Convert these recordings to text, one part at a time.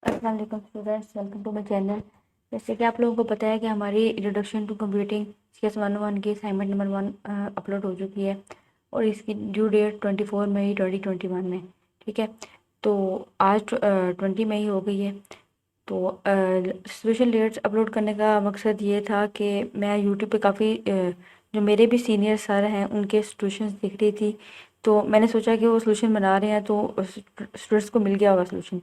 अस्सलाम वालेकुम students, welcome to my channel. जैसे कि आप लोगों को पता है कि हमारी इंट्रोडक्शन टू कंप्यूटिंग CS 101 की असाइनमेंट नंबर 1 अपलोड हो चुकी है और इसकी ड्यू डेट 24 मई 2021 में। ठीक है, तो आज 20 मई हो गई है। तो सोशल लेयर्स अपलोड करने का मकसद ये था कि मैं यूट्यूब पे काफ़ी जो मेरे भी सीनियर सर हैं उनके सॉल्यूशंस दिख रही थी। तो मैंने सोचा कि वो सॉल्यूशन बना रहे हैं तो स्टूडेंट्स को मिल गया होगा सॉल्यूशन।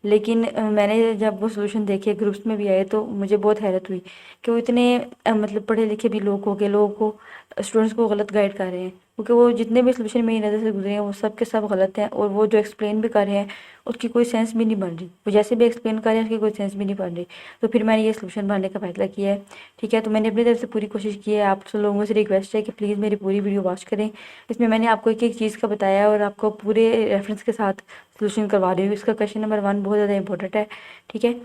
लेकिन मैंने जब वो सॉल्यूशन देखे ग्रुप्स में भी आए तो मुझे बहुत हैरत हुई कि वो इतने मतलब पढ़े लिखे भी लोगों को स्टूडेंट्स को गलत गाइड कर रहे हैं, क्योंकि वो जितने भी सॉल्यूशन मेरी नज़र से गुजरे हैं वो सब के सब गलत हैं और वो जो एक्सप्लेन भी कर रहे हैं उसकी कोई सेंस भी नहीं बन रही। वो जैसे भी एक्सप्लेन कर रहे हैं उसकी कोई सेंस भी नहीं बन रही। तो फिर मैंने ये सॉल्यूशन बनाने का फैसला किया है। ठीक है, तो मैंने अपनी तरफ से पूरी कोशिश की है। आप सब लोगों से रिक्वेस्ट है कि प्लीज़ मेरी पूरी वीडियो वॉच करें। इसमें मैंने आपको एक एक चीज़ का बताया और आपको पूरे रेफरेंस के साथ सॉल्यूशन करवा रही हूँ। इसका क्वेश्चन नंबर 1 बहुत ज़्यादा इंपॉर्टेंट है। ठीक है,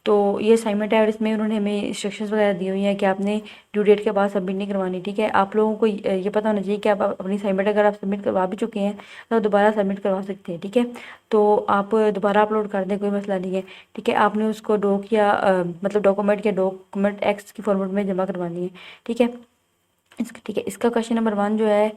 तो ये असाइनमेंट है और इसमें उन्होंने हमें इंस्ट्रक्शंस वगैरह दी हुई हैं कि आपने ड्यू डेट के बाद सबमिट नहीं करवानी। ठीक है, आप लोगों को ये पता होना चाहिए कि आप अपनी असाइनमेंट अगर आप सबमिट करवा भी चुके हैं तो दोबारा सबमिट करवा सकते हैं। ठीक है, तो आप दोबारा अपलोड कर दें, कोई मसला नहीं है। ठीक है, आपने उसको डॉक या मतलब डॉक्यूमेंट या डॉक्यूमेंट एक्स की फॉर्मेट में जमा करवानी है। ठीक है, इसका क्वेश्चन नंबर 1 जो है,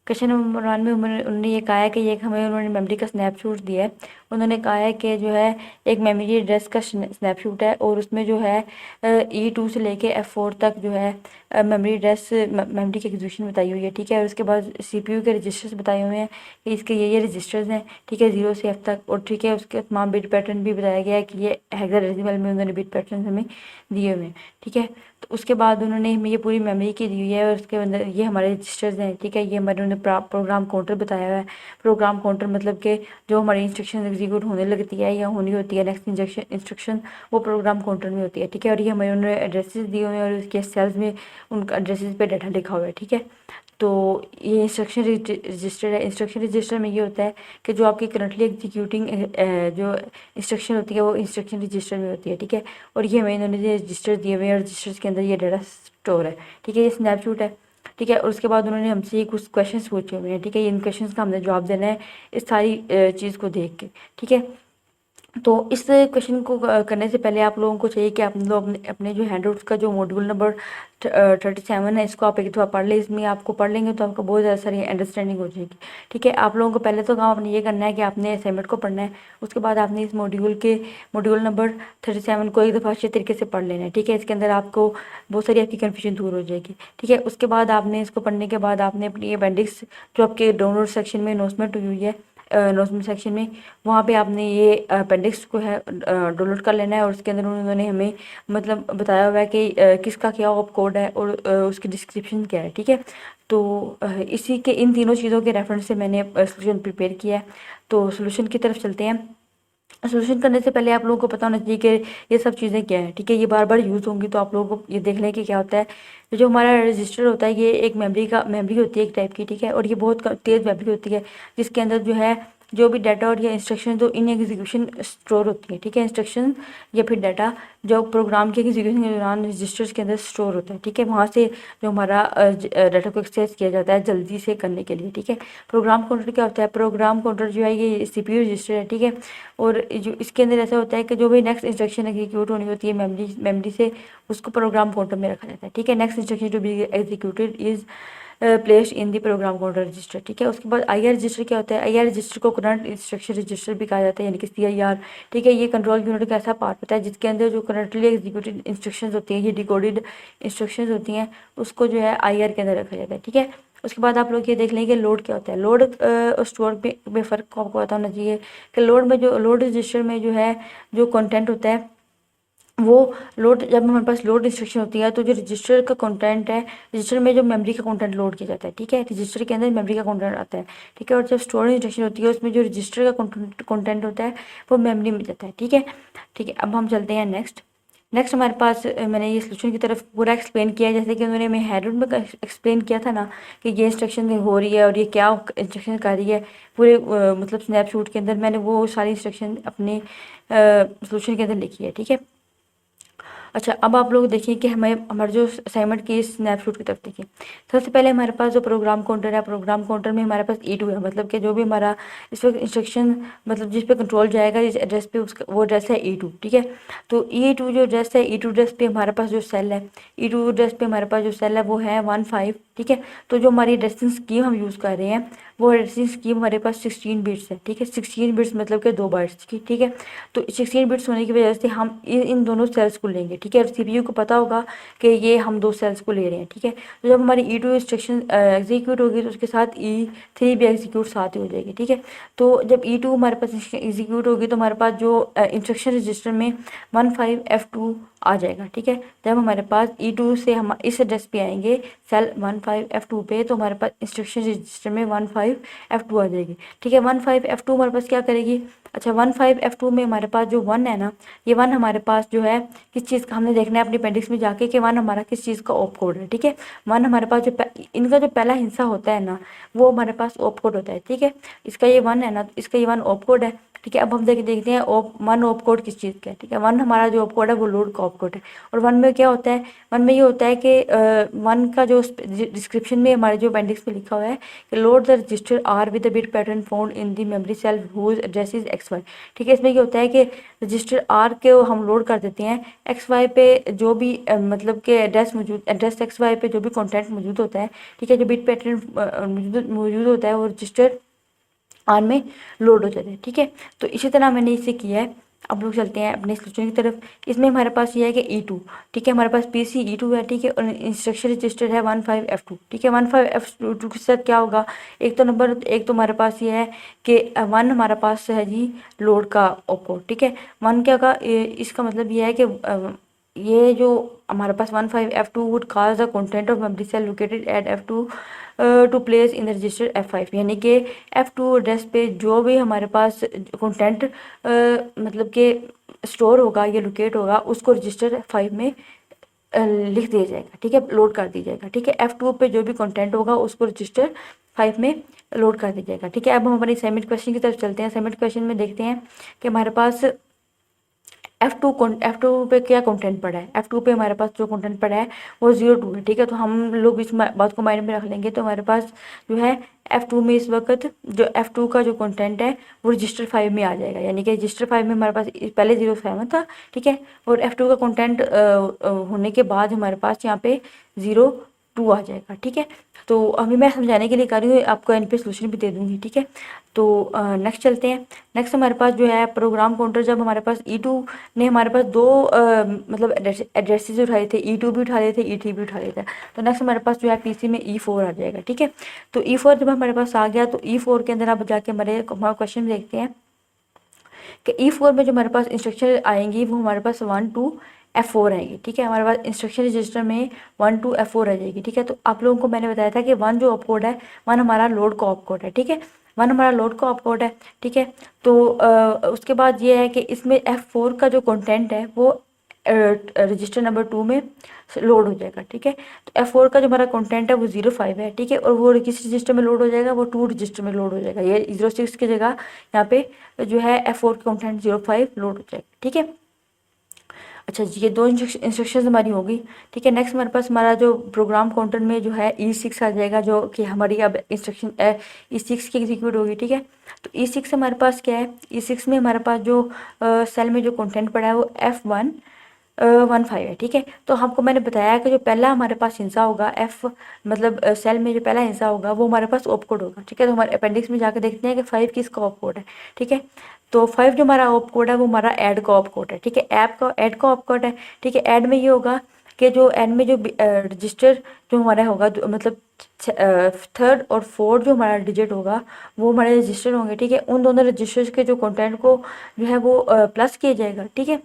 क्वेश्चन नंबर 1 में उन्होंने ये कहा है कि ये हमें उन्होंने मेमोरी का स्नैपशॉट दिया है। उन्होंने कहा है कि जो है एक मेमोरी एड्रेस का स्नैपशॉट है और उसमें जो है E2 से लेके F4 तक जो है मेमोरी एड्रेस मेमोरी की एग्जीक्यूशन बताई हुई है। ठीक है, और उसके बाद CPU के रजिस्टर्स बताए हुए हैं कि इसके ये रजिस्टर्स हैं। ठीक है, 0 से F तक। और ठीक है, उसके तमाम बिट पैटर्न भी बताया गया है कि ये हेक्साडेसिमल में उन्होंने बिट पैटर्न हमें दिए हुए हैं। ठीक है, तो उसके बाद उन्होंने हमें ये पूरी मेमोरी की दी हुई है और उसके अंदर ये हमारे रजिस्टर्स हैं। ठीक है, ये हमारे उन्होंने प्रोग्राम काउंटर बताया हुआ है। प्रोग्राम काउंटर मतलब कि जो हमारी इंस्ट्रक्शन एग्जीक्यूट होने लगती है या होनी होती है नेक्स्ट इंस्ट्रक्शन, वो प्रोग्राम काउंटर में होती है। ठीक है, और ये हमें उन्होंने एड्रेसेस दिए हुए हैं और उसके सेल्स में उनका एड्रेसेस पे डाटा लिखा हुआ है। ठीक है, तो ये इंस्ट्रक्शन रजिस्टर है। इंस्ट्रक्शन रजिस्टर में ये होता है कि जो आपकी करंटली एग्जीक्यूटिंग जो इंस्ट्रक्शन होती है वो इंस्ट्रक्शन रजिस्टर में होती है। ठीक है, और ये हमें इन्होंने जो रजिस्टर दिए हुए हैं और रजिस्टर्स के अंदर ये डाटा स्टोर है। ठीक है, ये स्नैपशॉट है। ठीक है, और उसके बाद उन्होंने हमसे ये कुछ क्वेश्चंस पूछे हुए हैं। ठीक है, इन क्वेश्चंस का हमने जवाब देना है इस सारी चीज़ को देख के। ठीक है, तो इस क्वेश्चन को करने से पहले आप लोगों को चाहिए कि आप लोग अपने अपने जो हैंडआउट्स का जो मॉड्यूल नंबर 37 है इसको आप एक दफ़ा पढ़ लें। इसमें आपको पढ़ लेंगे तो आपको बहुत ज़्यादा सारी अंडरस्टैंडिंग हो जाएगी। ठीक है, आप लोगों को पहले तो काम आपने ये करना है कि आपने असाइनमेंट को पढ़ना है। उसके बाद आपने इस मॉड्यूल नंबर 37 को एक दफ़ा अच्छे तरीके से पढ़ लेना है। ठीक है, इसके अंदर आपको बहुत सारी आपकी कन्फ्यूजन दूर हो जाएगी। ठीक है, उसके बाद आपने इसको पढ़ने के बाद आपने अपनी अपेंडिक्स जो आपके डाउनलोड सेक्शन में अनाउंसमेंट हुई है नोट्स सेक्शन में, वहाँ पे आपने ये अपेंडिक्स को है डाउनलोड कर लेना है और उसके अंदर उन्होंने हमें मतलब बताया हुआ है कि किसका क्या ऑप कोड है और उसकी डिस्क्रिप्शन क्या है। ठीक है, तो इसी के इन तीनों चीज़ों के रेफरेंस से मैंने सोल्यूशन प्रिपेयर किया है। तो सोल्यूशन की तरफ चलते हैं। सोल्यूशन करने से पहले आप लोगों को पता होना चाहिए कि ये सब चीज़ें क्या है। ठीक है, ये बार बार यूज़ होंगी तो आप लोगों को ये देख लें कि क्या होता है। जो हमारा रजिस्टर होता है ये एक मेमोरी होती है एक टाइप की। ठीक है, और ये बहुत तेज़ मेमोरी होती है जिसके अंदर जो है जो भी डाटा और या इंस्ट्रक्शन जो इन एग्जीक्यूशन स्टोर होती है। ठीक है, इंस्ट्रक्शन या फिर डाटा जो प्रोग्राम के एग्जीक्यूशन के दौरान रजिस्टर्स के अंदर स्टोर होता है। ठीक है, वहाँ से जो हमारा डाटा को एक्सेस किया जाता है जल्दी से करने के लिए। ठीक है, प्रोग्राम काउंटर क्या होता है? प्रोग्राम काउंटर जो है ये CPU रजिस्टर है। ठीक है, और जो इसके अंदर ऐसा होता है कि जो भी नेक्स्ट इंस्ट्रक्शन एग्जीक्यूट होनी होती है मेमोरी से, उसको प्रोग्राम काउंटर में रखा जाता है। ठीक है, next instruction to be executed is placed in the program counter register. ठीक है, उसके बाद IR रजिस्टर क्या होता है? IR रजिस्टर को करंट इंस्ट्रक्शन रजिस्टर भी कहा जाता है, यानी कि CIR। ठीक है, ये कंट्रोल यूनिट का ऐसा पार्ट होता है जिसके अंदर जो करंटली एग्जीक्यूटेड इंस्ट्रक्शंस होती हैं, ये डिकोडेड इंस्ट्रक्शंस होती हैं, उसको जो है IR के अंदर रखा जाता है। ठीक है, उसके बाद आप लोग ये देख लेंगे लोड क्या होता है। लोड और स्टोर में फ़र्क आपको पता होना चाहिए कि लोड रजिस्टर में जो है जो कंटेंट होता है वो लोड, जब हमारे पास लोड इंस्ट्रक्शन होती है तो जो रजिस्टर का कंटेंट है, रजिस्टर में जो मेमोरी का कंटेंट लोड किया जाता है। ठीक है, रजिस्टर के अंदर मेमोरी का कंटेंट आता है। ठीक है, और जब स्टोर इंस्ट्रक्शन होती है उसमें जो रजिस्टर का कंटेंट होता है वो मेमोरी में जाता है। ठीक है, ठीक है, अब हम चलते हैं नेक्स्ट हमारे पास मैंने ये सोल्यूशन की तरफ पूरा एक्सप्लेन किया है, जैसे कि उन्होंने हमें हेडर में एक्सप्लेन किया था ना कि ये इंस्ट्रक्शन हो रही है और ये क्या इंस्ट्रक्शन कर रही है पूरे मतलब स्नैपशॉट के अंदर मैंने वो सारी इंस्ट्रक्शन अपने सोल्यूशन के अंदर लिखी है। ठीक है, अच्छा, अब आप लोग देखिए कि हमें हमारे जो असाइनमेंट की स्नैपशॉट की तरफ देखिए। सबसे पहले हमारे पास जो प्रोग्राम काउंटर है, प्रोग्राम काउंटर में हमारे पास E2 है, मतलब कि जो भी हमारा इस वक्त इंस्ट्रक्शन मतलब जिस पे कंट्रोल जाएगा जिस एड्रेस पे उसका वो एड्रेस है E2, ठीक है। तो E2 जो एड्रेस है, E2 एड्रेस पे हमारे पास जो सेल है, E2 एड्रेस पे हमारे पास जो सेल है वो है 15, ठीक है। तो जो हमारी एड्रेसिंग स्कीम हम यूज़ कर रहे हैं वो एड्रेसिंग स्कीम हमारे पास 16 बिट्स है, ठीक है। 16 बिट्स मतलब कि 2 बाइट्स की, ठीक है। तो 16 बिट्स होने की वजह से हम इन दोनों सेल्स को लेंगे, ठीक है। और सीपीयू को पता होगा कि ये हम 2 सेल्स को ले रहे हैं, ठीक है। तो जब हमारी E2 इंस्ट्रक्शन एग्जीक्यूट होगी तो उसके साथ E3 भी एग्जीक्यूट साथ ही हो जाएगी, ठीक है। तो जब E2 हमारे पास एग्जीक्यूट होगी तो हमारे पास जो इंस्ट्रक्शन रजिस्टर में 15F2 आ जाएगा, ठीक है। जब हमारे पास E2 से हम इस एड्रेस पे आएंगे सेल 15F2 पे, तो हमारे पास इंस्ट्रक्शन रजिस्टर में 15F2 आ जाएगी, ठीक है। 15F2 हमारे पास क्या करेगी? अच्छा, 15F2 में हमारे पास जो 1 है ना, ये 1 हमारे पास जो है किस चीज़ का हमने देखना है अपनी अपेंडिक्स में जाके कि 1 हमारा किस चीज़ का ऑप कोड है, ठीक है। 1 हमारे पास जो इनका जो पहला हिस्सा होता है ना वो हमारे पास ऑप कोड होता है, ठीक है। इसका ये 1 है ना, तो इसका ये 1 ऑप कोड है, ठीक है। अब हम देखते हैं वन ऑप कोड किस चीज़ का है, ठीक है। 1 हमारा जो ऑप कोड है वो लोड का ऑप कोड है। और 1 में क्या होता है? 1 में ये होता है कि 1 का जो डिस्क्रिप्शन में हमारे जो अपेंडिक्स में लिखा हुआ है कि load the register R with the bit pattern found in the memory cell whose address is XY, ठीक है। इसमें क्या होता है कि रजिस्टर आर के हम लोड कर देते हैं XY पे जो भी मतलब कि एड्रेस XY पे जो भी कंटेंट मौजूद होता है, ठीक है। जो बिट पैटर्न मौजूद होता है वो रजिस्टर आर में लोड हो जाता है, ठीक है। तो इसी तरह मैंने इसे किया है। अब लोग चलते हैं अपने सोल्यूशन की तरफ। इसमें हमारे पास ये है कि E2, ठीक है। हमारे पास PC E2 है, ठीक है। और इंस्ट्रक्शन रजिस्टर है 15F2, ठीक है। 15F2 के साथ क्या होगा? एक तो हमारे पास ये है कि 1 हमारे पास है जी लोड का ऑपकोड, ठीक है। 1 क्या का इसका मतलब ये है कि ये जो हमारे पास 15F2 would cause the content of memory cell located at F2 to place in the register F5, यानी कि F2 एड्रेस पे जो भी हमारे पास कंटेंट मतलब कि स्टोर होगा या लोकेट होगा उसको रजिस्टर 5 में लिख दिया जाएगा, ठीक है। लोड कर दिया जाएगा, ठीक है। F2 पे जो भी कंटेंट होगा उसको रजिस्टर 5 में लोड कर दिया जाएगा, ठीक है। अब हम हमारी असाइनमेंट क्वेश्चन की तरफ चलते हैं। असाइनमेंट क्वेश्चन में देखते हैं कि हमारे पास F2 पे क्या कंटेंट पड़ा है। F2 पे हमारे पास जो कंटेंट पड़ा है वो 02 है, ठीक है। तो हम लोग इस बात को माइंड में रख लेंगे। तो हमारे पास जो है F2 में इस वक्त जो F2 का जो कंटेंट है वो रजिस्टर 5 में आ जाएगा, यानी कि रजिस्टर 5 में हमारे पास पहले 07 था, ठीक है। और F2 का कंटेंट होने के बाद हमारे पास यहाँ पे 02 आ जाएगा, ठीक है। तो अभी मैं समझाने के लिए कर रही हूँ, आपको इन पे सोल्यूशन भी दे दूँगी, ठीक है। तो नेक्स्ट चलते हैं। नेक्स्ट हमारे पास जो है प्रोग्राम काउंटर, जब हमारे पास E2 ने हमारे पास दो मतलब एड्रेसेस उठाए थे, E2 भी उठा लिए थे, E3 भी उठा लिए थे। तो नेक्स्ट हमारे पास जो है PC में E4 आ जाएगा, ठीक है। तो E4 जब हमारे पास आ गया तो E4 के अंदर आप जाके हमारे क्वेश्चन देखते हैं कि E4 में जो हमारे पास इंस्ट्रक्शन आएंगी वो हमारे पास 1 to F4 आएगी, ठीक है। हमारे पास इंस्ट्रक्शन रजिस्टर में 1 to F4 आ जाएगी, ठीक है। तो आप लोगों को मैंने बताया था कि 1 जो ऑपकोड है 1 हमारा लोड का ऑपकोड है, ठीक है। 1 हमारा लोड का ऑपकोड है, ठीक है। तो उसके बाद ये है कि इसमें F4 का जो कंटेंट है वो रजिस्टर नंबर 2 में लोड हो जाएगा, ठीक है। तो F4 का जो हमारा कंटेंट है वो 05 है, ठीक है। और वो किस रजिस्टर में लोड हो जाएगा? वो 2 रजिस्टर में लोड हो जाएगा। ये 06 की जगह यहाँ पे जो है F4 का कंटेंट 05 लोड हो जाएगा, ठीक है। अच्छा जी, ये दो इंस्ट्रक्शंस हमारी होगी, ठीक है। नेक्स्ट हमारे पास हमारा जो प्रोग्राम काउंटर में जो है E6 आ जाएगा, जो कि हमारी अब इंस्ट्रक्शन E6 की एग्जीक्यूट होगी, ठीक है। तो E6 हमारे पास क्या है? E6 में हमारे पास जो सेल में जो कंटेंट पड़ा है वो F115 है, ठीक है। तो हमको मैंने बताया कि जो पहला हमारे पास हिस्सा होगा F मतलब सेल में जो पहला हिस्सा होगा वो हमारे पास ऑप कोड होगा, ठीक है। तो हमारे अपेंडिक्स में जाकर देखते हैं कि 5 किसका ऑप कोड है, ठीक है। तो 5 जो हमारा ऑप कोड है वो हमारा ऐड का ऑप कोड है, ठीक है। ऐड का ऑप कोड है, ठीक है। ऐड में ये होगा कि जो ऐड में जो रजिस्टर जो हमारा होगा मतलब थर्ड और फोर्थ जो हमारा डिजिट होगा वो हमारे रजिस्टर होंगे, ठीक है। उन दोनों रजिस्टर्स के जो कंटेंट को जो है वो प्लस किया जाएगा, ठीक है।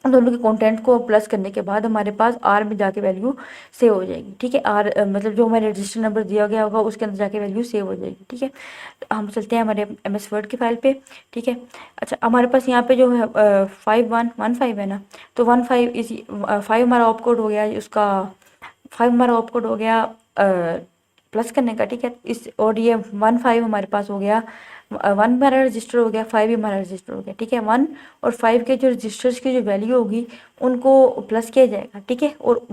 उन दोनों के कंटेंट को प्लस करने के बाद हमारे पास आर में जाके वैल्यू सेव हो जाएगी, ठीक है। आर मतलब जो हमारे रजिस्टर नंबर दिया गया होगा उसके अंदर जाके वैल्यू सेव हो जाएगी, ठीक है। तो हम चलते हैं हमारे MS वर्ड की फाइल पे, ठीक है। अच्छा, हमारे पास यहाँ पे जो है 5115 है ना, तो 5 हमारा ऑप कोड हो गया उसका, 5 हमारा ऑप कोड हो गया प्लस करने का, ठीक है। इस और ये 1 5 हमारे पास हो गया, 1 हमारा रजिस्टर हो गया, 5 भी हमारा रजिस्टर हो गया, ठीक है। 1 और 5 के जो रजिस्टर्स की जो वैल्यू होगी उनको प्लस किया जाएगा, ठीक है। और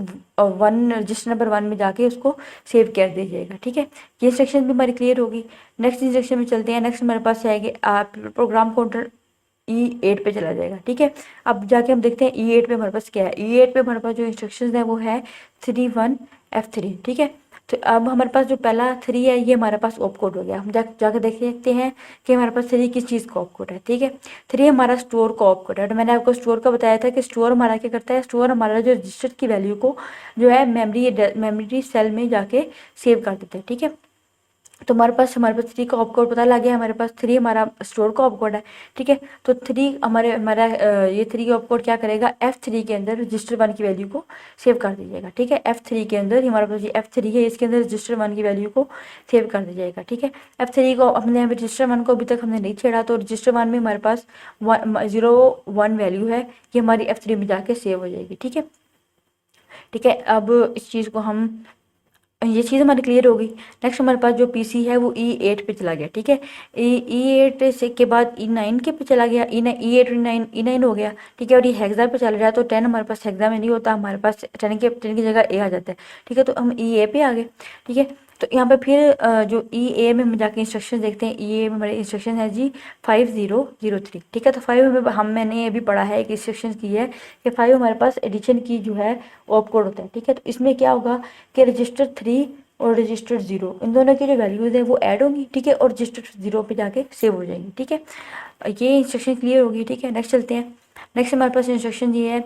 1 रजिस्टर नंबर 1 में जाके उसको सेव कर दीजिएगा, ठीक है। ये इंस्ट्रक्शन भी हमारी क्लियर होगी। नेक्स्ट इंस्ट्रक्शन में चलते हैं। नेक्स्ट हमारे पास आएगी प्रोग्राम काउंटर E8 पे चला जाएगा, ठीक है। अब जाके हम देखते हैं E8 पे हमारे पास क्या है। E8 पे हमारे पास जो इंस्ट्रक्शंस है वो है 31F3, ठीक है। तो अब हमारे पास जो पहला 3 है ये हमारे पास ऑप कोड हो गया। हम जाकर देख सकते हैं कि हमारे पास 3 किस चीज़ का ऑप कोड है, ठीक है। 3 हमारा स्टोर का ऑप कोड है। तो मैंने आपको स्टोर का बताया था कि स्टोर हमारा क्या करता है, स्टोर हमारा जो रजिस्टर की वैल्यू को जो है मेमोरी सेल में जाके सेव कर देता है, ठीक है। तो हमारे पास 3 का ऑप कोड पता लग गया। हमारे पास 3 हमारा स्टोर का ऑप कोड है, ठीक है। तो 3 हमारा ये 3 ऑप कोड क्या करेगा, F3 के अंदर रजिस्टर 1 की वैल्यू को सेव कर दीजिएगा, ठीक है। F3 के अंदर हमारे पास ये F3 है, इसके अंदर रजिस्टर 1 की वैल्यू को सेव कर दीजिएगा, ठीक है। F3 को अपने रजिस्टर 1 को अभी तक हमने नहीं छेड़ा, तो रजिस्टर 1 में हमारे पास 0 1 वैल्यू है, ये हमारी F3 में जाके सेव हो जाएगी, ठीक है। ठीक है, अब इस चीज़ को हम, ये चीज़ हमारी क्लियर होगी। नेक्स्ट हमारे पास जो पीसी है वो E8 पे चला गया, ठीक है। E8 से के बाद E9 के पे चला गया, E8 E9 हो गया, ठीक है। और ये हेक्सा पे चल रहा है, तो 10 हमारे पास हेक्सा में नहीं होता, हमारे पास 10 की जगह ए आ जाता है, ठीक है। तो हम EA पे आ गए, ठीक है। तो यहाँ पे फिर जो EA में हम जाके इंस्ट्रक्शन देखते हैं। EA में हमारे इंस्ट्रक्शन है जी 5003, ठीक है। तो 5 मैंने अभी पढ़ा है, एक इंस्ट्रक्शन की है कि 5 हमारे पास एडिशन की जो है ऑप कोड होता है, ठीक है। तो इसमें क्या होगा कि रजिस्टर 3 और रजिस्टर 0 इन दोनों की जो वैल्यूज़ है वो ऐड होंगी, ठीक है। और रजिस्टर 0 पे जाके सेव हो जाएंगी, ठीक है। ये इंस्ट्रक्शन क्लियर होगी, ठीक है। नेक्स्ट चलते हैं। नेक्स्ट हमारे पास इंस्ट्रक्शन ये है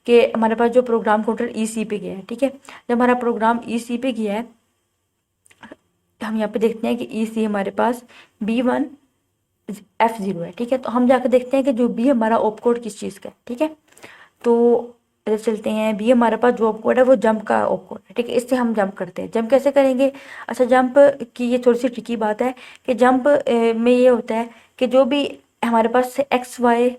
कि हमारे पास जो प्रोग्राम काउंटर EC पे गया है, ठीक है। जब हमारा प्रोग्राम EC पे गया है, हम यहाँ पे देखते हैं कि EC हमारे पास B1 F0 है, ठीक है। तो हम जाकर देखते हैं कि जो B हमारा ऑप कोड किस चीज़ का है, ठीक है। तो इधर चलते हैं। B हमारे पास जो ऑप कोड है वो जंप का ऑप कोड है, ठीक है। इससे हम जंप करते हैं। जंप कैसे करेंगे, अच्छा, जंप की ये थोड़ी सी ट्रिकी बात है कि जंप में ये होता है कि जो भी हमारे पास XY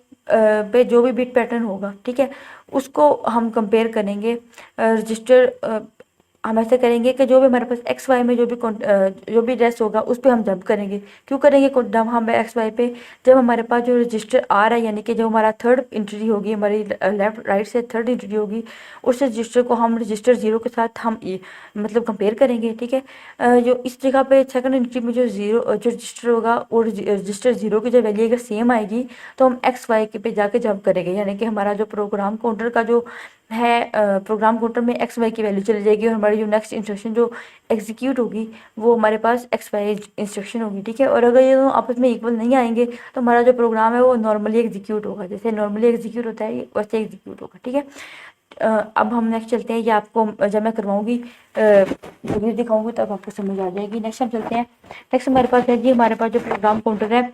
पे जो भी बिट पैटर्न होगा, ठीक है, उसको हम कंपेयर करेंगे रजिस्टर। हम ऐसे करेंगे कि जो भी हमारे पास XY में जो भी एड्रेस होगा उस पर हम जंप करेंगे। क्यों करेंगे जब हम XY पे, जब हमारे पास जो रजिस्टर आ रहा है, यानी कि जो हमारा थर्ड एंट्री होगी, हमारी लेफ्ट राइट से थर्ड एंट्री होगी, उस रजिस्टर को हम रजिस्टर 0 के साथ हम मतलब कंपेयर करेंगे, ठीक है। जो इस जगह पे सेकंड एंट्री में जो रजिस्टर होगा और रजिस्टर 0 की जो वैल्यू अगर सेम आएगी तो हम XY के पे जाके जंप करेंगे, यानी कि हमारा जो प्रोग्राम काउंटर का जो है प्रोग्राम काउंटर में XY की वैल्यू चली जाएगी और हमारी जो नेक्स्ट इंस्ट्रक्शन जो एग्जीक्यूट होगी वो हमारे पास XY इंस्ट्रक्शन होगी, ठीक है। और अगर ये दोनों आपस में इक्वल नहीं आएंगे तो हमारा जो प्रोग्राम है वो नॉर्मली एग्जीक्यूट होगा, जैसे नॉर्मली एग्जीक्यूट होता है वैसे एग्जीक्यूट होगा, ठीक है। अब हम नेक्स्ट चलते हैं। ये आपको जब मैं करवाऊंगी वीडियो दिखाऊंगी तब आपको समझ आ जाएगी। नेक्स्ट हम चलते हैं। नेक्स्ट हमारे पास है जी, हमारे पास जो प्रोग्राम काउंटर है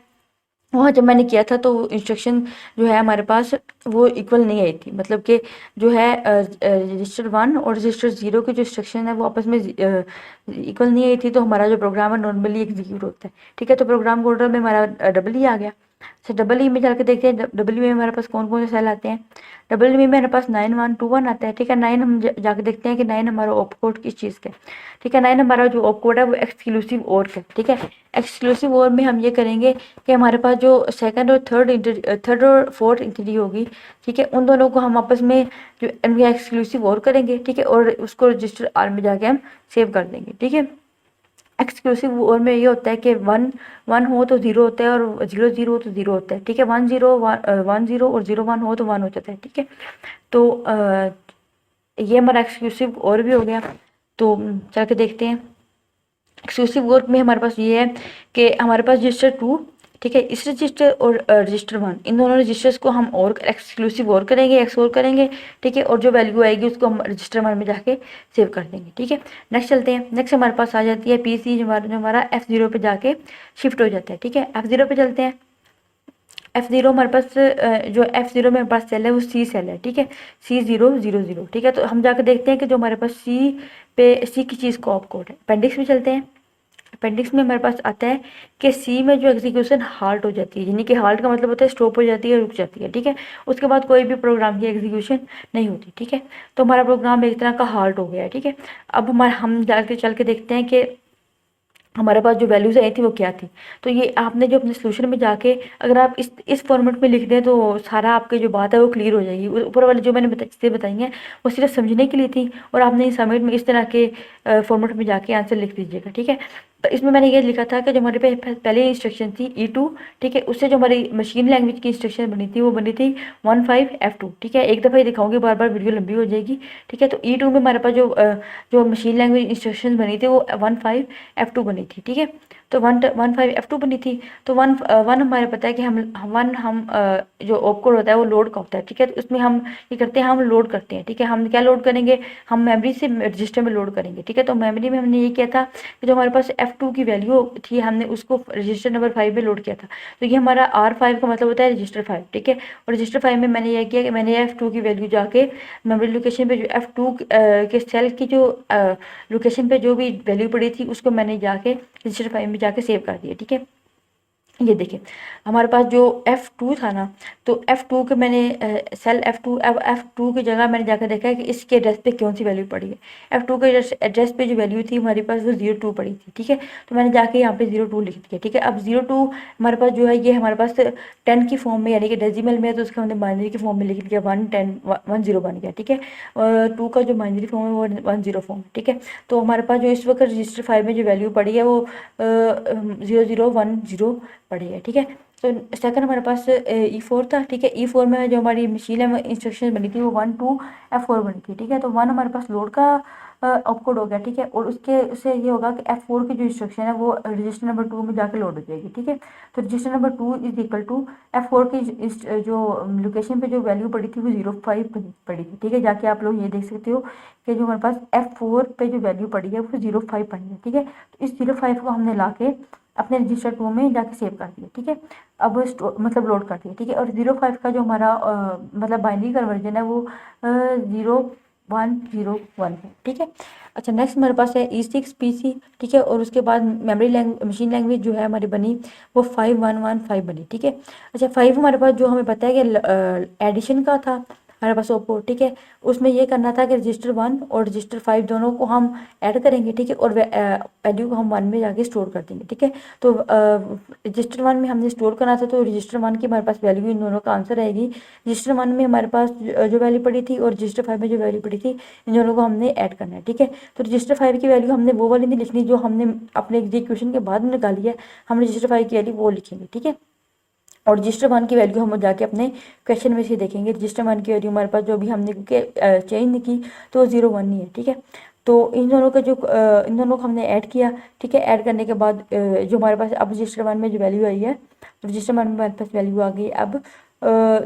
वहाँ जब मैंने किया था तो इंस्ट्रक्शन जो है हमारे पास वो इक्वल नहीं आई थी, मतलब कि जो है रजिस्टर 1 और रजिस्टर 0 की जो इंस्ट्रक्शन है वो आपस में इक्वल नहीं आई थी, तो हमारा जो प्रोग्राम है नॉर्मली एग्जीक्यूट होता है, ठीक है। तो प्रोग्राम कोडर में हमारा डबल ई आ गया। अच्छा, डबल ई में जाकर देखते हैं डबल ई में हमारे पास कौन कौन से सेल आते हैं। डबल ई में हमारे पास 9121 आता है, ठीक है। 9 हम जाकर देखते हैं कि 9 हमारा ऑप कोड किस चीज़ का है, ठीक है। 9 हमारा जो ऑप कोड है वो एक्सक्लूसिव और का, ठीक है। एक्सक्लूसिव और में हम ये करेंगे कि हमारे पास जो सेकंड और थर्ड और फोर्थ एंट्री होगी, ठीक है, उन दोनों को हम आपस में जो एक्सक्लूसिव और करेंगे, ठीक है। और उसको रजिस्टर R में जाके हम सेव कर देंगे, ठीक है। एक्सक्लूसिव और में ये होता है कि 1 1 हो तो 0 होता है और 0 0 हो तो 0 होता है, ठीक है। 1 0 1 0 और 0 1 हो तो 1 हो जाता है, ठीक है। तो ये हमारा एक्सक्लूसिव और भी हो गया। तो चल के देखते हैं। एक्सक्लूसिव वर्क में हमारे पास ये है कि हमारे पास रजिस्टर 2, ठीक है, इस रजिस्टर और रजिस्टर 1 इन दोनों रजिस्टर्स को हम और एक्सक्लूसिव और करेंगे, एक्सप्लोर करेंगे, ठीक है। और जो वैल्यू आएगी उसको हम रजिस्टर 1 में जाके सेव कर देंगे, ठीक है। नेक्स्ट चलते हैं। नेक्स्ट हमारे पास आ जाती है PC, जो हमारा F0 पे जाके शिफ्ट हो जाता है, ठीक है। F0 पे चलते हैं। F0 हमारे पास जो F0 में हमारे पास सेल है वो C सेल है, ठीक है, C000, ठीक है। तो हम जाकर देखते हैं कि जो हमारे पास C की चीज़ का ऑप कोड है। अपेंडिक्स में चलते हैं। अपेंडिक्स में हमारे पास आता है कि C में जो एग्जीक्यूशन हाल्ट हो जाती है, यानी कि हाल्ट का मतलब होता है स्टॉप हो जाती है, रुक जाती है, ठीक है। उसके बाद कोई भी प्रोग्राम की एग्जीक्यूशन नहीं होती, ठीक है। तो हमारा प्रोग्राम एक तरह का हाल्ट हो गया है, ठीक है। अब हम जाके चल के देखते हैं कि हमारे पास जो वैल्यूज़ आई थी वो क्या थी। तो ये आपने जो अपने सोल्यूशन में जाके अगर आप इस फॉर्मेट में लिख दें तो सारा आपकी जो बात है वो क्लियर हो जाएगी। ऊपर वाले जो मैंने चीज़ें बताई हैं वो सिर्फ समझने के लिए थी, और आपने सबमिट में इस तरह के फॉर्मेट में जाके आंसर लिख दीजिएगा, ठीक है। तो इसमें मैंने ये लिखा था कि जो हमारे पे पहले इंस्ट्रक्शन थी E2, ठीक है, उससे जो हमारी मशीन लैंग्वेज की इंस्ट्रक्शन बनी थी वो बनी थी 15F2, ठीक है। एक दफ़ा ही दिखाऊंगी, बार बार वीडियो लंबी हो जाएगी, ठीक है। तो E2 में हमारे पास जो मशीन लैंग्वेज इंस्ट्रक्शन बनी थी वो 15F2 बनी थी, ठीक है। तो 15F2 बनी थी। तो वन हमारे पता है कि हम जो ऑपकोड होता है वो लोड का होता है, ठीक है। तो उसमें हम ये करते हैं, हम लोड करते हैं, ठीक है। हम क्या लोड करेंगे, हम मेमोरी से रजिस्टर में लोड करेंगे, ठीक है। तो मेमोरी में हमने ये किया था कि जो हमारे पास F2 की वैल्यू थी हमने उसको रजिस्टर नंबर 5 में लोड किया था। तो ये हमारा R5 का मतलब होता है रजिस्टर 5, ठीक है। और रजिस्टर 5 में मैंने यह किया कि मैंने F2 की वैल्यू जाके मेमोरी लोकेशन पे जो F2 के सेल की जो लोकेशन पे जो भी वैल्यू पड़ी थी उसको मैंने जाके रजिस्टर 5 में जाके सेव कर दिया, ठीक है। ये देखिए हमारे पास जो F2 था ना, तो F2 के मैंने सेल F2 की जगह मैंने जाकर देखा है कि इसके एड्रेस पे कौन सी वैल्यू पड़ी है। F2 के एड्रेस पे जो वैल्यू थी हमारे पास वो 02 पड़ी थी, ठीक है। तो मैंने जाके यहाँ पे 02 लिख दिया, ठीक है। अब 02 हमारे पास जो है ये हमारे पास 10 की फॉर्म में यानी कि डेसिमल में है, तो उसका हमने बाइनरी की फॉर्म में लिख दिया 110 बन गया, ठीक है। और 2 का जो बाइनरी फॉर्म है वो 10 फॉर्म है, ठीक है। तो हमारे पास जो इस वक्त रजिस्टर 5 में जो वैल्यू पड़ी है वो 0010 पड़ी है, ठीक है। तो सेकंड हमारे पास E4 था, ठीक है। E4 में जो हमारी मशीन में इंस्ट्रक्शन बनी थी वो 12F4 बनी थी, ठीक है। तो 1 हमारे पास लोड का ऑपकोड हो गया, ठीक है। और उसके उससे ये होगा कि F4 की जो इंस्ट्रक्शन है वो रजिस्टर नंबर 2 में जाके लोड हो जाएगी, ठीक है। तो register number 2 is equal to F4 की जो लोकेशन पे जो वैल्यू पड़ी थी वो 05 पड़ी थी, ठीक है। जाके आप लोग ये देख सकते हो कि जो हमारे पास F4 पे जो वैल्यू पड़ी है वो 05 पड़ी है, ठीक है। तो इस 05 को हमने ला के अपने रजिस्टर 2 में जाके सेव कर दिया, ठीक है। अब मतलब लोड कर दिया, ठीक है। और 05 का जो हमारा मतलब बाइनरी कन्वर्जन है वो 0101 है, ठीक है। अच्छा नेक्स्ट हमारे पास है E6PC, ठीक है। और उसके बाद मशीन लैंग्वेज जो है हमारी बनी वो 5115 बनी, ठीक है। अच्छा 5 हमारे पास जो हमें पता है कि एडिशन का था हमारे पास ओपो, ठीक है। उसमें ये करना था कि रजिस्टर 1 और रजिस्टर 5 दोनों को हम ऐड करेंगे, ठीक है। और वैल्यू को हम 1 में जाके स्टोर कर देंगे, ठीक है। तो रजिस्टर 1 में हमने स्टोर करना था, तो रजिस्टर 1 की हमारे पास वैल्यू इन दोनों का आंसर आएगी। रजिस्टर 1 में हमारे पास जो वैल्यू पड़ी थी और रजिस्टर 5 में जो वैल्यू पड़ी थी इन दोनों को हमने ऐड करना है, ठीक है। तो रजिस्टर 5 की वैल्यू हमने वो वाली नहीं लिखनी जो हमने अपने एग्जीक्यूशन के बाद निकाली है, हम रजिस्टर 5 की वैल्यू वो लिखेंगे, ठीक है। और रजिस्टर 1 की वैल्यू हम जाके अपने क्वेश्चन में से देखेंगे। रजिस्टर 1 की वैल्यू हमारे पास जो भी हमने चेंज नहीं की तो 01 ही है, ठीक है। तो इन दोनों का जो इन दोनों को हमने ऐड किया, ठीक है। ऐड करने के बाद जो हमारे पास अब रजिस्टर 1 में जो वैल्यू आई है, रजिस्टर 1 में हमारे पास वैल्यू आ गई अब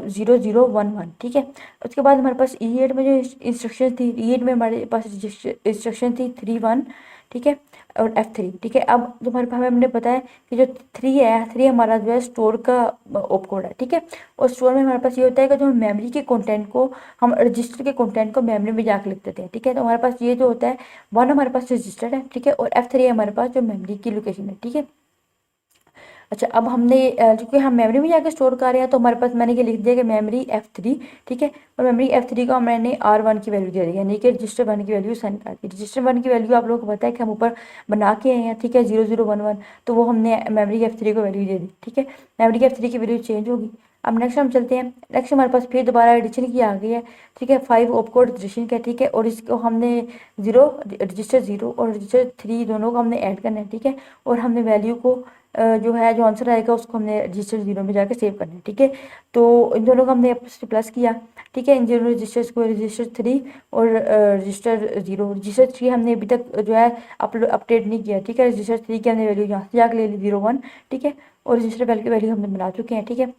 0011, ठीक है। उसके बाद हमारे पास E8 में जो इंस्ट्रक्शन थी, E8 में हमारे पास इंस्ट्रक्शन थी 31, ठीक है। और F3, ठीक है। अब जो हमारे पास हमने बताया कि जो 3 है, 3 हमारा जो है स्टोर का ऑपकोड है, ठीक है। और स्टोर में हमारे पास ये होता है कि जो मेमोरी के कंटेंट को हम रजिस्टर के कंटेंट को मेमोरी में जाकर लिख देते हैं, ठीक है। तो हमारे पास ये जो होता है 1 हमारे पास रजिस्टर है, ठीक है। और F3 हमारे पास जो मेमोरी की लोकेशन है, ठीक है। अच्छा अब हमने क्योंकि हम मेमोरी में जाकर स्टोर कर रहे हैं तो हमारे पास मैंने ये लिख दिया कि मेमोरी F3, ठीक है। और मेमोरी F3 को मैंने R1 की वैल्यू दे दी, यानी कि रजिस्टर 1 की वैल्यू सेंड कर दी। रजिस्टर 1 की वैल्यू आप लोगों को पता है कि हम ऊपर बना के आए हैं, ठीक है, 0011। तो वो हमने मेमोरी F3 को वैल्यू दे दी, ठीक है। मेमोरी F3 की वैल्यू चेंज होगी। अब नेक्स्ट हम चलते हैं। नेक्स्ट हमारे पास फिर दोबारा एडिशन की आ गई है, ठीक है। 5 ऑपकोड एडिशन का, ठीक है। और इसको हमने रजिस्टर 0 और रजिस्टर 3 दोनों को हमने ऐड करना है, ठीक है। और हमने वैल्यू को जो है जो आंसर आएगा उसको हमने रजिस्टर 0 में जाकर सेव करना है, ठीक है। तो इन दोनों को हमने प्लस किया, ठीक है। इन दोनों रजिस्टर्स को रजिस्टर 3 और रजिस्टर 0, रजिस्टर 3 हमने अभी तक जो है अपडेट नहीं किया, ठीक है। रजिस्टर 3 की हमने वैल्यू यहाँ से जाकर ले ली 01, ठीक है। और रजिस्टर वैल्यू हमने बना चुके हैं, ठीक है।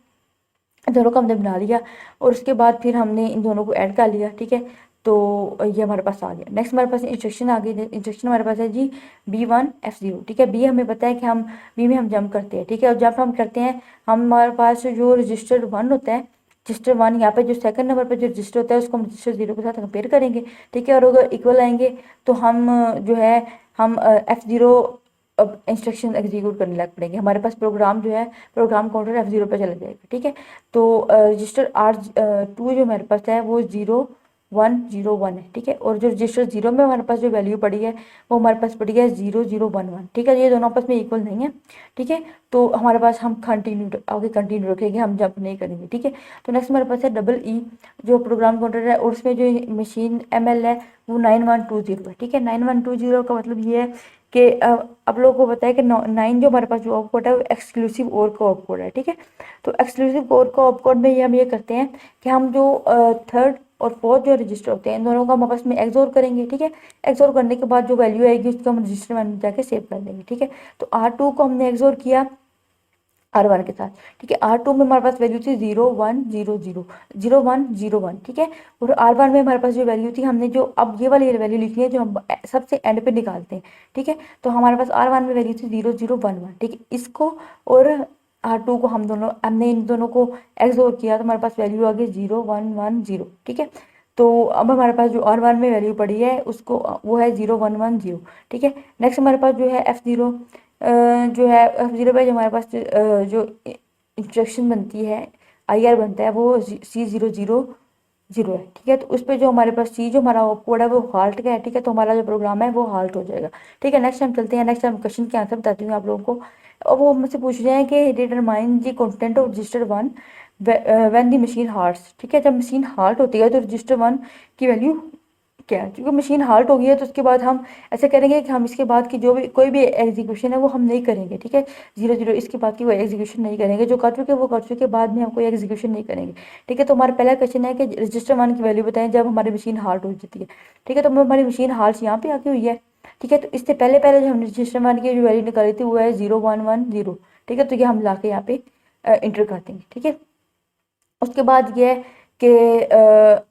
दोनों को हमने बना लिया और उसके बाद फिर हमने इन दोनों को ऐड कर लिया, ठीक है। तो ये हमारे पास आ गया। नेक्स्ट हमारे पास इंस्ट्रक्शन आ गई। इंस्ट्रक्शन हमारे पास है जी B1F0, ठीक है। बी हमें पता है कि हम बी में हम जंप करते हैं, ठीक है। और जंप हम करते हैं हमारे पास जो रजिस्टर 1 होता है, रजिस्टर 1 यहाँ पे जो सेकंड नंबर पर जो रजिस्टर होता है उसको हम रजिस्टर 0 के साथ कंपेयर करेंगे, ठीक है। और अगर इक्वल आएंगे तो हम जो है हम F0 अब इंस्ट्रक्शन एग्जीक्यूट करने लग पड़ेंगे। हमारे पास प्रोग्राम जो है प्रोग्राम काउंटर F0 पे चला जाएगा, ठीक है। तो रजिस्टर R2 जो हमारे पास है वो 0 101 है, ठीक है। और जो रजिस्टर 0 में हमारे पास जो वैल्यू पड़ी है वो हमारे पास पड़ी है 0011, ठीक है। ये दोनों आपस में इक्वल नहीं है, ठीक है। तो हमारे पास हम कंटिन्यू रखेंगे, हम जंप नहीं करेंगे, ठीक है। तो नेक्स्ट हमारे पास है डबल ई जो प्रोग्राम काउंटर है, और उसमें जो मशीन ML है वो 9120 है, ठीक है। 9120 का मतलब ये है कि आप लोगों को पता है कि 9 जो हमारे पास जो ऑपकोड है वो एक्सक्लूसिव और का ऑपकोड है, ठीक है। तो एक्सक्लूसिव और का ऑपकोड में ये हम ये करते हैं कि हम जो थर्ड और फोर्थ जो रजिस्टर होते हैं इन दोनों को हम आपस में एक्सोर करेंगे, ठीक है। एक्सोर करने के बाद जो वैल्यू आएगी उसको हम रजिस्टर में जाके सेव कर देंगे, ठीक है। तो R2 को हमने एक्सोर किया R1 के साथ, ठीक है। R2 में हमारे पास वैल्यू थी 0100 0101, ठीक है। और R1 में हमारे पास जो वैल्यू थी, हमने जो अब ये वाली वैल्यू लिखी है जो हम सबसे एंड पे निकालते हैं, ठीक है। तो हमारे पास R1 में वैल्यू थी 0011, ठीक है। इसको और R2 को हमने इन दोनों को एक्सोर किया तो हमारे पास वैल्यू आ गई 0110, ठीक है। तो अब हमारे पास जो R1 में वैल्यू पड़ी है उसको वो है 0110, ठीक है। नेक्स्ट हमारे पास जो है F0 जो है F0 पे जो हमारे पास जो इंस्ट्रक्शन बनती है IR बनता है वो C000 है, ठीक है। तो उस पर जो हमारे पास सी जो हमारा कोड है वो हाल्ट का है, ठीक है। तो हमारा जो प्रोग्राम है वो हाल्ट हो जाएगा, ठीक है। नेक्स्ट हम चलते हैं, नेक्स्ट हम क्वेश्चन के आंसर बताती हूँ आप लोगों को। और वो मुझसे पूछ रहे हैं कि determine the content of register 1 when the machine hearts, ठीक है। जब मशीन हार्ट होती है तो रजिस्टर 1 की वैल्यू क्या है। क्योंकि मशीन हाल्ट हो गई है तो उसके बाद हम ऐसे करेंगे कि हम इसके बाद की जो भी कोई भी एग्जीक्यूशन है वो हम नहीं करेंगे, ठीक है। 00 इसके बाद की वो एग्जीक्यूशन नहीं करेंगे, जो कर चुके वो कर चुके, बाद में हम कोई एग्जीक्यूशन नहीं करेंगे, ठीक है। तो हमारा पहला क्वेश्चन है कि रजिस्टर 1 की वैल्यू बताएं जब हमारी मशीन हाल्ट हो जाती है, ठीक है। तो हमारी मशीन हाल्ट यहाँ पे आके हुई है, ठीक है। तो इससे पहले पहले जो हमने रजिस्टर 1 की जो वैल्यू निकाली थी वो है 0110, ठीक है। तो ये हम ला के यहाँ पे इंटर कर देंगे, ठीक है। उसके बाद ये है कि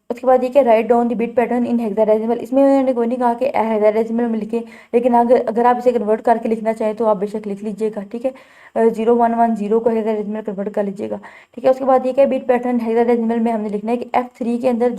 उसके बाद ये कि write down the bit pattern in hexadecimal. इसमें मैंने कोई नहीं कहा कि हेक्साडेसिमल में लिखें, लेकिन अगर आप इसे कन्वर्ट करके लिखना चाहें तो आप बेशक लिख लीजिएगा, ठीक है। 0110 को हेक्साडेसिमल कन्वर्ट कर लीजिएगा, ठीक है। उसके बाद ये कि बिट पैटर्न हेक्साडेसिमल में हमने लिखना है कि F3 के अंदर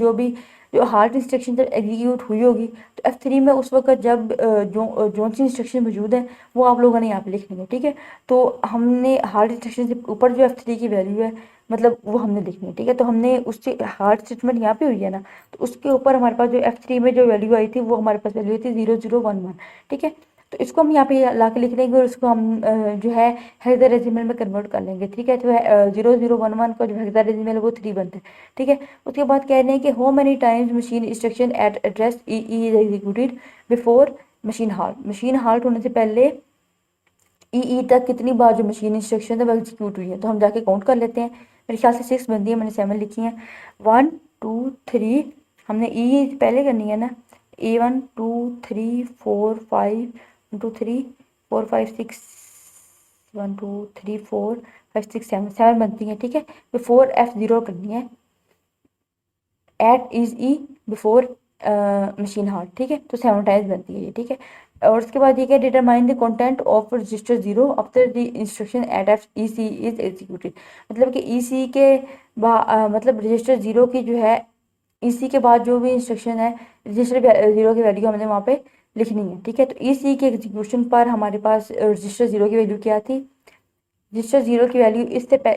जो हार्ट इंस्ट्रक्शन जब एग्जीक्यूट हुई होगी तो F3 में उस वक्त जब जो सी इंस्ट्रक्शन मौजूद है वो आप लोगों ने यहाँ पे लिखनी है, ठीक है। तो हमने हार्ट इंस्ट्रक्शन से ऊपर जो F3 की वैल्यू है मतलब वो हमने लिखनी है, ठीक है। तो हमने उससे हार्ट स्टेटमेंट यहाँ पे हुई है ना, तो उसके ऊपर हमारे पास जो F3 में जो वैल्यू आई थी वो हमारे पास वैल्यू थी 0011, ठीक है। तो इसको हम यहाँ पे ला के लिख लेंगे और उसको हम जो है हेक्साडेसिमल में कन्वर्ट कर लेंगे, ठीक है। तो 0011 का जो हेक्साडेसिमल है वो 3 बनता है, ठीक है। उसके बाद कह रहे हैं कि how many times machine instruction eight address E is executed before machine halt. Machine halt होने से पहले ई तक कितनी बार जो मशीन इंस्ट्रक्शन है वो एग्जीक्यूट हुई है। तो हम जाके काउंट कर लेते हैं, मेरे ख्याल से 6 बनती है, मैंने 7 लिखी हैं। 1 2 3, हमने ई पहले करनी है ना, A1 2 3 4 5 1 2 3 4 5 6 1 2 3 4 5 6 7 7 बनती हैं, ठीक है। बिफोर F0 करनी है, at is E before machine halt, ठीक है। तो 7 टाइम्स बनती है ये, ठीक है। और उसके बाद ये क्या, determine the content of register 0 after the instruction at F E C is executed. मतलब कि ई सी के मतलब रजिस्टर 0 की जो है ई सी के बाद जो भी इंस्ट्रक्शन है रजिस्टर 0 की वैल्यू हमने वहाँ पे लिखनी है, ठीक है। तो ई सी के एग्जीक्यूशन पर हमारे पास रजिस्टर 0 की वैल्यू क्या थी, रजिस्टर 0 की वैल्यू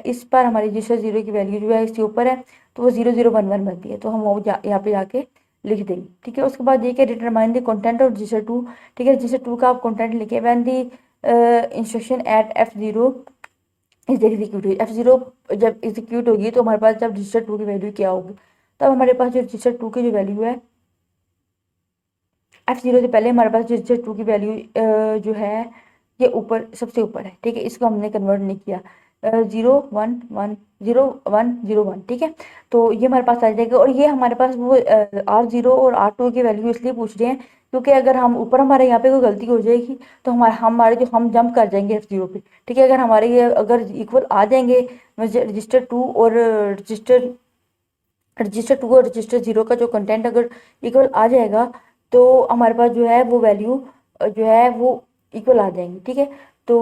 इस पर हमारी रजिस्टर 0 की वैल्यू जो है इसके ऊपर है तो वो 0011 बनती है, तो हम वो यहाँ पे जाके लिख देंगे, ठीक है। उसके बाद ये क्या, determine the content of register 2, ठीक है। रजिस्टर 2 का आप कंटेंट लिखे when the instruction at F0 is executed. F0 जब एग्जीक्यूट होगी तो हमारे पास जब रजिस्टर 2 की वैल्यू क्या होगी, तब हमारे पास जो रजिस्टर 2 की जो वैल्यू है F0 से पहले हमारे पास रजिस्टर 2 की वैल्यू जो है ये ऊपर सबसे ऊपर है, ठीक है। इसको हमने कन्वर्ट नहीं किया, 0110 ठीक है। तो ये हमारे पास आ जाएगा। और ये हमारे पास वो R0 और R2 की वैल्यू इसलिए पूछ रहे हैं क्योंकि अगर हम ऊपर हमारे यहाँ पे कोई गलती हो जाएगी तो हमारे जो हम जंप कर जाएंगे F0 पे, ठीक है। अगर हमारे ये अगर इक्वल आ जाएंगे रजिस्टर 2 और रजिस्टर 2 और रजिस्टर 0 का जो कंटेंट अगर इक्वल आ जाएगा तो हमारे पास जो है वो वैल्यू जो है वो इक्वल आ जाएंगी, ठीक है। तो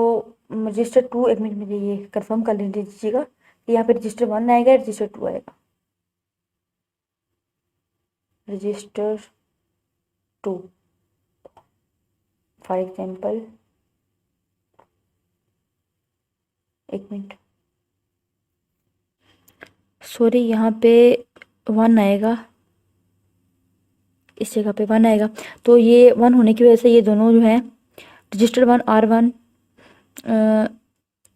रजिस्टर 2, एक मिनट में ये कंफर्म कर लीजिएगा कि यहाँ पे रजिस्टर 1 आएगा, रजिस्टर 2 आएगा, रजिस्टर 2 फॉर एग्जाम्पल, एक मिनट, सॉरी यहाँ पे 1 आएगा, इस जगह पे 1 आएगा। तो ये 1 होने की वजह से ये दोनों जो हैं रजिस्टर 1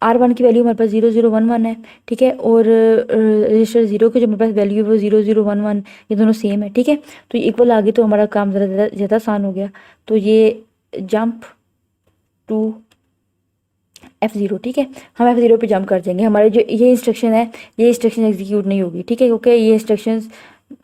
R1 की वैल्यू हमारे पास 0011 है, ठीक है, और रजिस्टर 0 की जो हमारे पास वैल्यू है वो 0011, ये दोनों सेम है, ठीक है। तो ये इक्वल आ गई तो हमारा काम ज़्यादा आसान हो गया। तो ये जंप टू F0, ठीक है, हम F0 पे जंप कर देंगे। हमारे जो ये इंस्ट्रक्शन है ये इंस्ट्रक्शन एग्जीक्यूट नहीं होगी, ठीक है, क्योंकि ये इंस्ट्रक्शंस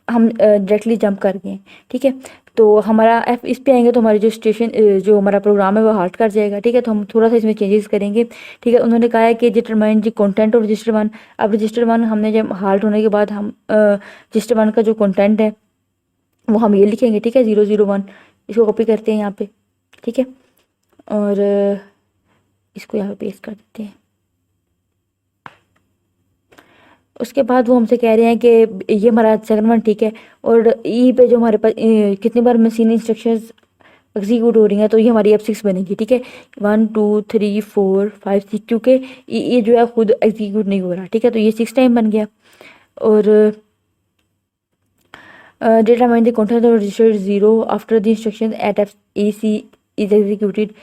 हम डायरेक्टली जंप कर गए, ठीक है। तो हमारा एफ इस पे आएंगे तो हमारी जो स्टेशन जो हमारा प्रोग्राम है वो हाल्ट कर जाएगा, ठीक है। तो हम थोड़ा सा इसमें चेंजेस करेंगे, ठीक है। उन्होंने कहा है कि determine the content of register 1। अब रजिस्टर 1 हमने जब हाल्ट होने के बाद हम रजिस्टर 1 का जो कंटेंट है वो हम ये लिखेंगे, ठीक है, 001। इसको कॉपी करते हैं यहाँ पे, ठीक है, और इसको यहाँ पे पेस्ट कर देते हैं। उसके बाद वो हमसे कह रहे हैं कि ये हमारा सेकंड वन, ठीक है, और ई पे जो हमारे पास कितनी बार मशीन इंस्ट्रक्शंस एग्जीक्यूट हो रही हैं, तो ये हमारी F6 बनेगी, ठीक है, 1 2 3 4 5 6, क्योंकि ये जो है खुद एग्जीक्यूट नहीं हो रहा, ठीक है। तो ये 6 टाइम बन गया। और determine the content of register 0 after the instruction at AC is executed.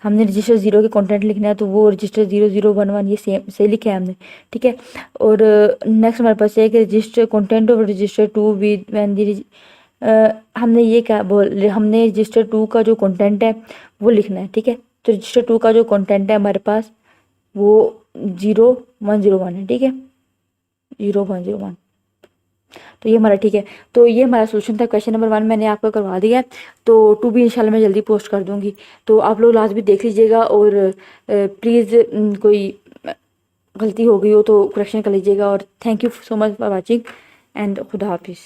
हमने रजिस्टर 0 के कंटेंट लिखना है तो वो रजिस्टर 0011 ये सेम सही लिखा है हमने, ठीक है। और नेक्स्ट हमारे पास है कि register content of register 2 with when the हमने ये क्या बोल हमने रजिस्टर 2 का जो कंटेंट है वो लिखना है, ठीक है। तो रजिस्टर 2 का जो कंटेंट है हमारे पास वो 0101 है, ठीक है, 0101। तो ये हमारा ठीक है। तो ये हमारा सोल्यूशन था। क्वेश्चन नंबर 1 मैंने आपको करवा दिया है, तो 2 भी इंशाल्लाह मैं जल्दी पोस्ट कर दूँगी। तो आप लोग लास्ट भी देख लीजिएगा, और प्लीज़ कोई गलती हो गई हो तो करेक्शन कर लीजिएगा। और thank you so much for watching and खुदा हाफिज़।